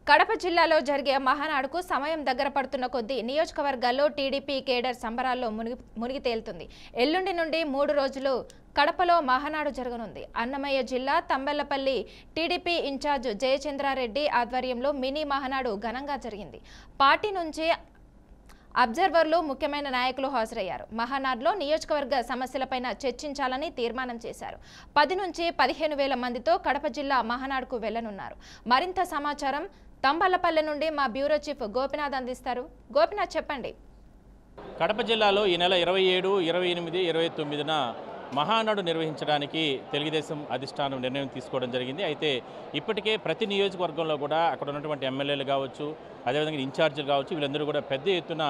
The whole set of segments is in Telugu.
కడప జిల్లాలో జరిగే మహానాడుకు సమయం దగ్గర పడుతున్న కొద్దీ నియోజకవర్గాల్లో టీడీపీ కేడర్ సంబరాల్లో మునిగి తేలుతుంది. ఎల్లుండి నుండి 3 రోజులు కడపలో మహానాడు జరగనుంది. అన్నమయ్య జిల్లా తంబెల్లపల్లి టీడీపీ ఇన్ఛార్జ్ జయచంద్రారెడ్డి ఆధ్వర్యంలో మినీ మహానాడు ఘనంగా జరిగింది. పార్టీ నుంచి అబ్జర్వర్లు ముఖ్యమైన నాయకులు హాజరయ్యారు. మహానాడులో నియోజకవర్గ సమస్యలపైన చర్చించాలని తీర్మానం చేశారు. 10 నుంచి 15,000 మందితో కడప జిల్లా మహానాడుకు వెళ్లనున్నారు. మరింత సమాచారం తంబెల్లపల్లి నుండి మా బ్యూరో చీఫ్ గోపినాథ్ అందిస్తారు. గోపినాథ్ చెప్పండి. కడప జిల్లాలో ఈ నెల 27, 28, 29న మహానాడు నిర్వహించడానికి తెలుగుదేశం అధిష్టానం నిర్ణయం తీసుకోవడం జరిగింది. అయితే ఇప్పటికే ప్రతి నియోజకవర్గంలో కూడా అక్కడ ఉన్నటువంటి ఎమ్మెల్యేలు కావచ్చు, అదేవిధంగా ఇన్ఛార్జీలు కావచ్చు, వీళ్ళందరూ కూడా పెద్ద ఎత్తున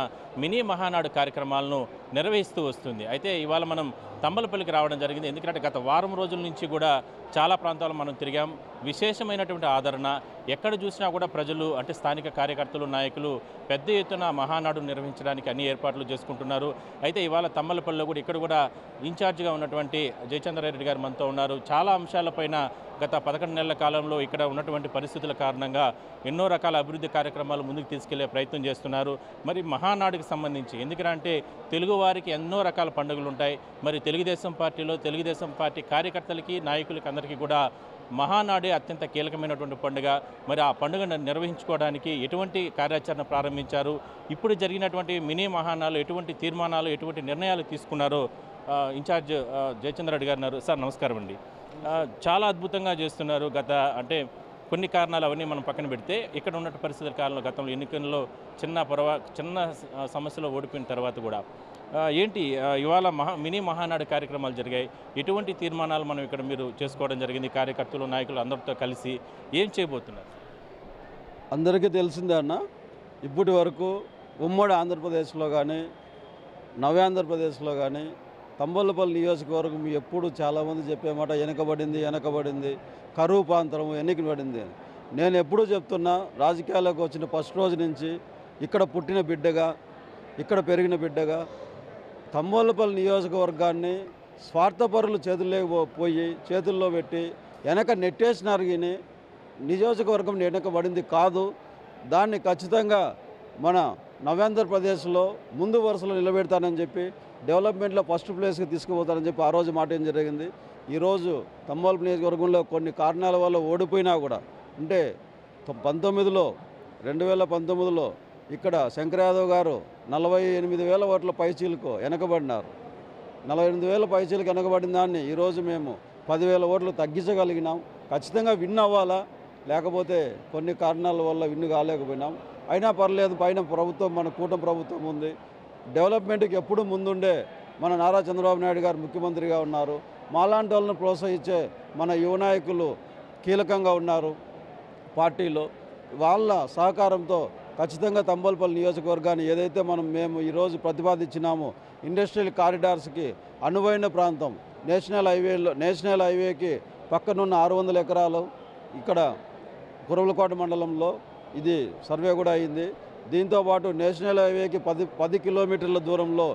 మినీ మహానాడు కార్యక్రమాలను నిర్వహిస్తూ వస్తుంది. అయితే ఇవాళ మనం తంబెల్లపల్లికి రావడం జరిగింది. ఎందుకంటే గత వారం రోజుల నుంచి కూడా చాలా ప్రాంతాలు మనం తిరిగాం. విశేషమైనటువంటి ఆదరణ ఎక్కడ చూసినా కూడా ప్రజలు అంటే స్థానిక కార్యకర్తలు, నాయకులు పెద్ద ఎత్తున మహానాడు నిర్వహించడానికి అన్ని ఏర్పాట్లు చేసుకుంటున్నారు. అయితే ఇవాళ తంబెల్లపల్లిలో కూడా ఇక్కడ కూడా ఇన్ఛార్జిగా ఉన్నటువంటి జయచంద్రారెడ్డి గారు మనతో ఉన్నారు. చాలా అంశాలపైన గత 11 నెలల కాలంలో ఇక్కడ ఉన్నటువంటి పరిస్థితుల కారణంగా ఎన్నో రకాల అభివృద్ధి కార్యక్రమాలు ముందుకు తీసుకెళ్లే ప్రయత్నం చేస్తున్నారు. మరి మహానాడుకి సంబంధించి ఎందుకంటే తెలుగువారికి ఎన్నో రకాల పండుగలు ఉంటాయి. మరి తెలుగుదేశం పార్టీ కార్యకర్తలకి, నాయకులకి అందరికీ కూడా మహానాడే అత్యంత కీలకమైనటువంటి పండుగ. మరి ఆ పండుగను నిర్వహించుకోవడానికి ఎటువంటి కార్యాచరణ ప్రారంభించారు, ఇప్పుడు జరిగినటువంటి మినీ మహానాడు ఎటువంటి తీర్మానాలు, ఎటువంటి నిర్ణయాలు తీసుకున్నారో ఇన్ఛార్జ్ జయచంద్రారెడ్డి గారు ఉన్నారు. సార్ నమస్కారం అండి. చాలా అద్భుతంగా చేస్తున్నారు. అంటే కొన్ని కారణాలు అవన్నీ మనం పక్కన పెడితే ఇక్కడ ఉన్న పరిస్థితుల కాలంలో గతంలో ఎన్నికల్లో చిన్న సమస్యలో ఓడిపోయిన తర్వాత కూడా ఏంటి ఇవాళ మినీ మహానాడు కార్యక్రమాలు జరిగాయి. ఎటువంటి తీర్మానాలు మనం ఇక్కడ మీరు చేసుకోవడం జరిగింది? కార్యకర్తలు, నాయకులు అందరితో కలిసి ఏం చేయబోతున్నారు? అందరికీ తెలిసిందే అన్న, ఇప్పటి వరకు ఉమ్మడి ఆంధ్రప్రదేశ్లో కానీ, నవ్యాంధ్రప్రదేశ్లో కానీ తంబెల్లపల్లి నియోజకవర్గం ఎప్పుడు చాలామంది చెప్పే మాట వెనకబడింది, కరువు ప్రాంతం వెనకబడింది. నేను ఎప్పుడూ చెప్తున్నా, రాజకీయాల్లోకి వచ్చిన ఫస్ట్ రోజు నుంచి ఇక్కడ పుట్టిన బిడ్డగా, ఇక్కడ పెరిగిన బిడ్డగా తంబెల్లపల్లి నియోజకవర్గాన్ని స్వార్థపరులు చేతుల్లో పెట్టి వెనక నెట్టేసినారు. కానీ నియోజకవర్గం వెనకబడింది కాదు. దాన్ని ఖచ్చితంగా మన నవ్యాంధ్రప్రదేశ్లో ముందు వరుసలో నిలబెడతానని చెప్పి, డెవలప్మెంట్లో ఫస్ట్ ప్లేస్కి తీసుకుపోతానని చెప్పి ఆ రోజు మాట ఏం జరిగింది. ఈరోజు తంబెల్లపల్లి నియోజకవర్గంలో కొన్ని కారణాల వల్ల ఓడిపోయినా కూడా, అంటే 2019లో ఇక్కడ శంకర్ యాదవ్ గారు 48,000 ఓట్ల పైచీలకు వెనకబడినారు. 48,000 పైచీలకు వెనకబడిన దాన్ని ఈరోజు మేము 10,000 ఓట్లు తగ్గించగలిగినాం. ఖచ్చితంగా విన్ అవ్వాలా, లేకపోతే కొన్ని కారణాల వల్ల విన్ కాలేకపోయినాం. అయినా పర్లేదు, పైన ప్రభుత్వం, మన కూటమి ప్రభుత్వం ఉంది. డెవలప్మెంట్కి ఎప్పుడు ముందుండే మన నారా చంద్రబాబు నాయుడు గారు ముఖ్యమంత్రిగా ఉన్నారు. మాలాంటి వాళ్ళని ప్రోత్సహించే మన యువ నాయకులు కీలకంగా ఉన్నారు పార్టీలో. వాళ్ళ సహకారంతో ఖచ్చితంగా తంబెల్లపల్లి నియోజకవర్గాన్ని ఏదైతే మేము ఈరోజు ప్రతిపాదించినామో, ఇండస్ట్రియల్ కారిడార్స్కి అనువైన ప్రాంతం, నేషనల్ హైవేకి పక్కనున్న 600 ఎకరాలు ఇక్కడ కురవలకోట మండలంలో ఇది సర్వే కూడా అయింది. దీంతోపాటు నేషనల్ హైవేకి 10 కిలోమీటర్ల దూరంలో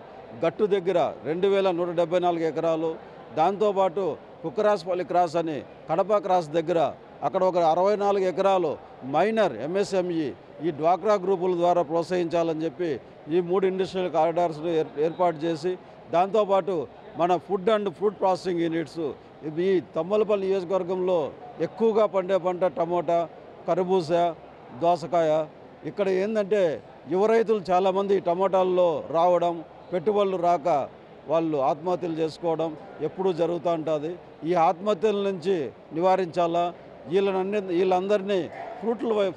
గట్టు దగ్గర 2,174 ఎకరాలు, దాంతోపాటు కుక్కరాజపల్లి క్రాస్ అని కడప క్రాస్ దగ్గర అక్కడ ఒక 64 ఎకరాలు మైనర్ MSME ఈ డ్వాక్రా గ్రూపుల ద్వారా ప్రోత్సహించాలని చెప్పి ఈ 3 ఇండస్ట్రియల్ కారిడార్స్ను ఏర్పాటు చేసి, దాంతోపాటు మన food and fruit processing units ఈ తంబెల్లపల్లి నియోజకవర్గంలో ఎక్కువగా పండే పంట టమోటా, కర్బూజా, దోసకాయ. ఇక్కడ ఏంటంటే యువ రైతులు చాలామంది టమోటాల్లో రావడం, పెట్టుబడులు రాక వాళ్ళు ఆత్మహత్యలు చేసుకోవడం ఎప్పుడూ జరుగుతూ ఉంటుంది. ఈ ఆత్మహత్యల నుంచి నివారించాలా, వీళ్ళందరినీ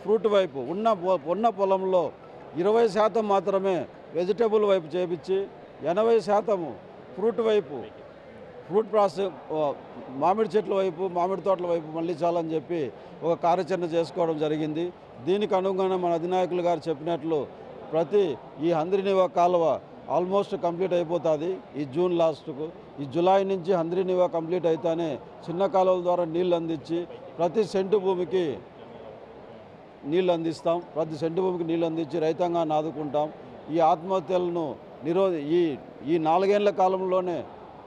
ఫ్రూట్ వైపు ఉన్న పొలంలో 20% మాత్రమే వెజిటేబుల్ వైపు చేపించి 80% ఫ్రూట్ ప్రాసెస్ మామిడి చెట్ల వైపు, మామిడి తోటల వైపు మళ్ళించాలని చెప్పి ఒక కార్యాచరణ చేసుకోవడం జరిగింది. దీనికి అనుగుణంగా మన అధినాయకులు గారు చెప్పినట్లు ఈ హంద్రీనివా కాలువ ఆల్మోస్ట్ కంప్లీట్ అయిపోతుంది ఈ జూన్ లాస్ట్కు. ఈ జూలై నుంచి హంద్రీనివా కంప్లీట్ అయితేనే చిన్న కాలువల ద్వారా నీళ్ళు అందించి ప్రతి సెంటు భూమికి నీళ్ళు అందించి రైతాంగాన్ని ఆదుకుంటాం. ఈ ఆత్మహత్యలను ఈ 4 ఏళ్ల కాలంలోనే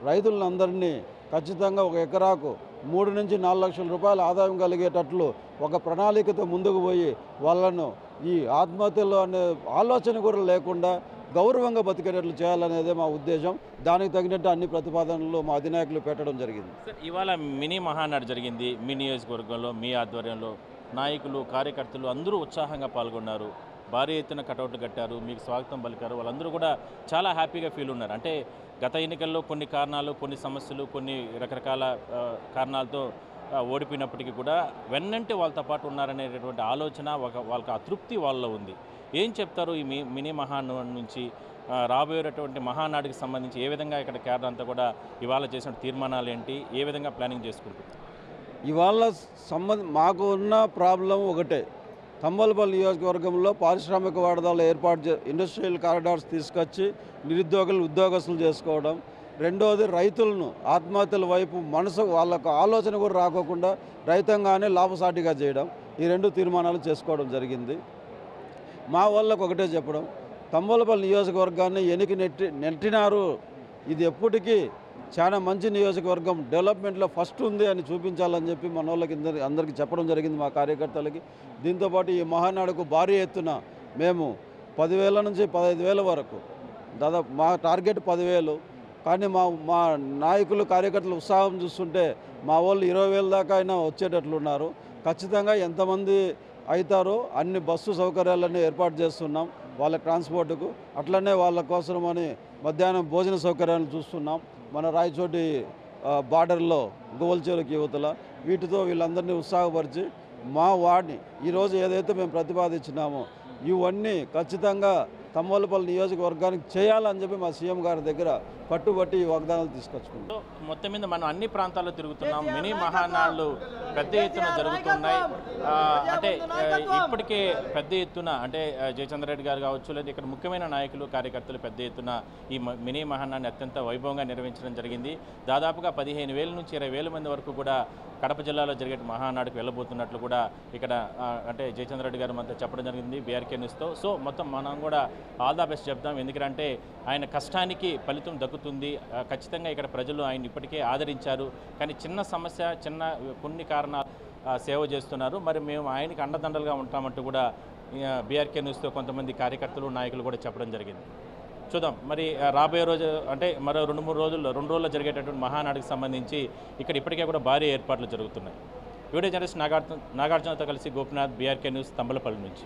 రైతులందరినీ ఖచ్చితంగా ఒక ఎకరాకు 3 నుంచి 4 లక్షల రూపాయల ఆదాయం కలిగేటట్లు ఒక ప్రణాళికతో ముందుకు పోయి వాళ్ళను ఈ ఆత్మహత్యలు అనే ఆలోచన కూడా లేకుండా గౌరవంగా బతికేటట్లు చేయాలనేదే మా ఉద్దేశం. దానికి తగినట్టు అన్ని ప్రతిపాదనలు మా అధినాయకులు పెట్టడం జరిగింది. సార్, ఇవాళ మినీ మహానాడు జరిగింది మీ నియోజకవర్గంలో, మీ ఆధ్వర్యంలో నాయకులు, కార్యకర్తలు అందరూ ఉత్సాహంగా పాల్గొన్నారు. భారీ ఎత్తున కటౌట్లు కట్టారు, మీకు స్వాగతం పలికారు. వాళ్ళందరూ కూడా చాలా హ్యాపీగా ఫీల్ ఉన్నారు. అంటే గత ఎన్నికల్లో కొన్ని కారణాలు, కొన్ని సమస్యలు, కొన్ని రకరకాల కారణాలతో ఓడిపోయినప్పటికీ కూడా వెన్నంటే వాళ్ళతో పాటు ఉన్నారనేటటువంటి ఆలోచన, వాళ్ళకి అతృప్తి వాళ్ళలో ఉంది. ఏం చెప్తారు ఈ మినీ మహానాడు నుంచి రాబోయేటటువంటి మహానాడుకి సంబంధించి? ఏ విధంగా ఇక్కడ కేడర్ అంతా కూడా ఇవాళ చేసిన తీర్మానాలు ఏంటి, ఏ విధంగా ప్లానింగ్ చేసుకుంటారు? ఇవాళ మాకు ఉన్న ప్రాబ్లం ఒకటే, తంబలపల్లి నియోజకవర్గంలో పారిశ్రామిక వాడదాలు ఇండస్ట్రియల్ కారిడార్స్ తీసుకొచ్చి నిరుద్యోగులు ఉద్యోగస్తులు చేసుకోవడం. రెండోది రైతులను ఆత్మహత్యల వైపు వాళ్ళకు ఆలోచన కూడా రాకోకుండా రైతాంగాన్ని లాభసాటిగా చేయడం. ఈ 2 తీర్మానాలు చేసుకోవడం జరిగింది. మా వాళ్ళకు ఒకటే చెప్పడం, తంబలపల్లి నియోజకవర్గాన్ని నెట్టినారు, ఇది ఎప్పటికీ చాలా మంచి నియోజకవర్గం, డెవలప్మెంట్లో ఫస్ట్ ఉంది అని చూపించాలని చెప్పి మన వాళ్ళకి అందరికీ చెప్పడం జరిగింది, మా కార్యకర్తలకి. దీంతోపాటు ఈ మహానాడుకు భారీ ఎత్తున మేము 10,000 నుంచి 15,000 వరకు, దాదాపు మా టార్గెట్ 10,000. కానీ మా నాయకులు, కార్యకర్తలు ఉత్సాహం చూస్తుంటే మా వాళ్ళు 20,000 దాకా అయినా వచ్చేటట్లున్నారు. ఖచ్చితంగా ఎంతమంది అవుతారో అన్ని బస్సు సౌకర్యాలన్నీ ఏర్పాటు చేస్తున్నాం వాళ్ళ ట్రాన్స్పోర్టుకు. అట్లనే వాళ్ళ కోసమని మధ్యాహ్నం భోజన సౌకర్యాలను చూస్తున్నాం. మన రాయచోటి బార్డర్లో గోవల్చేరుకి యువతల వీటితో వీళ్ళందరినీ ఉత్సాహపరిచి మా వార్డ్ని ఈరోజు ఏదైతే మేము ప్రతిపాదించినామో ఇవన్నీ ఖచ్చితంగా తంబలపల్లి నియోజకవర్గానికి చేయాలని చెప్పి మా సీఎం గారి దగ్గర పట్టుబట్టి ఈ వాగ్దానాలు తీసుకొచ్చుకున్నాం. మొత్తం మీద మనం అన్ని ప్రాంతాల్లో తిరుగుతున్నాం. మినీ మహానాడులు పెద్ద ఎత్తున జరుగుతున్నాయి. అంటే ఇప్పటికే పెద్ద ఎత్తున అంటే జయచంద్ర రెడ్డి గారు కావచ్చు, లేదా ఇక్కడ ముఖ్యమైన నాయకులు, కార్యకర్తలు పెద్ద ఎత్తున ఈ మినీ మహానాడుని అత్యంత వైభవంగా నిర్వహించడం జరిగింది. దాదాపుగా 15,000 నుంచి 20,000 మంది వరకు కూడా కడప జిల్లాలో జరిగే మహానాడుకు వెళ్ళబోతున్నట్లు కూడా ఇక్కడ అంటే జయచంద్ర రెడ్డి గారు మనతో చెప్పడం జరిగింది బీఆర్కే న్యూస్తో. సో మొత్తం మనం కూడా ఆల్ ద బెస్ట్ చెప్తాం. ఎందుకంటే ఆయన కష్టానికి ఫలితం దక్కుతుంది. ఖచ్చితంగా ఇక్కడ ప్రజలు ఆయన ఇప్పటికే ఆదరించారు. కానీ చిన్న సమస్య, కొన్ని కారణాలు సేవ చేస్తున్నారు. మరి మేము ఆయనకి అండదండలుగా ఉంటామంటూ కూడా బీఆర్కే న్యూస్తో కొంతమంది కార్యకర్తలు, నాయకులు కూడా చెప్పడం జరిగింది. చూద్దాం మరి రాబోయే రోజు అంటే మరో 2 రోజుల్లో జరిగేటటువంటి మహానాడుకు సంబంధించి ఇక్కడ ఇప్పటికే కూడా భారీ ఏర్పాట్లు జరుగుతున్నాయి. వీడియో జర్నలిస్ట్ నాగార్జునతో కలిసి గోపినాథ్, బీఆర్కే న్యూస్, తంబలపల్లి నుంచి.